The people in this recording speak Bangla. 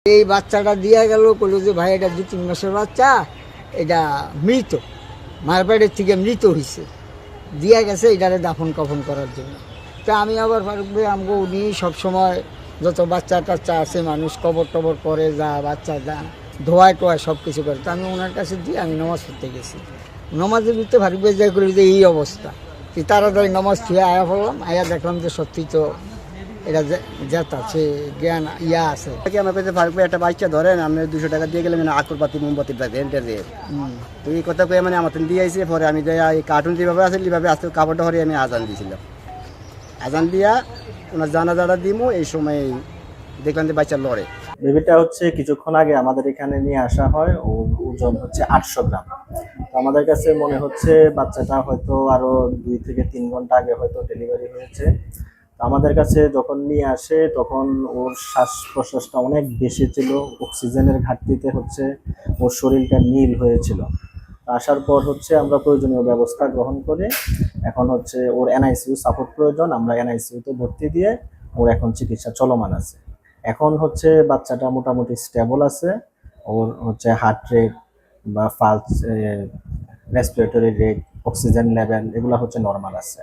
এই বাচ্চাটা দিয়া গেল, বললো যে ভাই এটা 2-3 মাসের বাচ্চা, এটা মৃত, মার পেটের থেকে মৃত হয়েছে, দিয়া গেছে এটারে দাফন কাফন করার জন্য। তা আমি আবার ফারুক ভাই আমাকে উনি সবসময় যত বাচ্চা টাচ্চা আছে মানুষ কবর টবর করে, যা বাচ্চা যা ধোয়ায় টোয়ায় সব কিছু করে। তা আমি ওনার কাছে দিয়ে আমি নামাজ পড়তে গেছি। নামাজের ভিতরে ফারুক ভাই যাই করি যে এই অবস্থা, তাড়াতাড়ি নামাজ ছুঁয়ে আয়া পড়লাম, আয়া দেখলাম যে সত্যি তো এটা যেটা আছে জ্ঞান ইয়া আছে। আমার কাছে ফারুক ভাই একটা বাচ্চা ধরেন, আপনি 200 টাকা দিয়ে গেলে মানে আকরবাতি মোমবাতি রেন্টে দিয়ে তো এই কথা কয়ে মানে আমার দিয়ে আইসে। পরে আমি যাই এই কার্টুন যেভাবে আছে এইভাবে আজকে কাপড়টা হরে আমি আজান দিয়েছিলাম। আজান দিয়া ওনার জানাজাটা দিমু, এই সময় দেখলাম যে বাচ্চা লড়ে। বেবিটা হচ্ছে কিছুক্ষণ আগে আমাদের এখানে নিয়ে আসা হয়, ওর ওজন হচ্ছে 800 গ্রাম। তো আমাদের কাছে মনে হচ্ছে বাচ্চাটা হয়তো আরো 2 থেকে 3 ঘন্টা আগে হয়তো ডেলিভারি হয়েছে। তো আমাদের কাছে যখন নিয়ে আসে তখন ওর শ্বাস প্রশ্বাসটা অনেক বেশি ছিল, অক্সিজেনের ঘাটতিতে হচ্ছে ওর শরীরটা নীল হয়েছিল। আসার পর হচ্ছে আমরা প্রয়োজনীয় ব্যবস্থা গ্রহণ করে এখন হচ্ছে ওর এনআইসিইউ সাপোর্ট প্রয়োজন, আমরা এনআইসিইউতে ভর্তি দিয়ে ওর এখন চিকিৎসা চলমান আছে। এখন হচ্ছে বাচ্চাটা মোটামুটি স্টেবল আছে, ওর হচ্ছে হার্ট রেট বা pulse, respiratory rate, oxygen level এগুলো হচ্ছে নর্মাল আছে।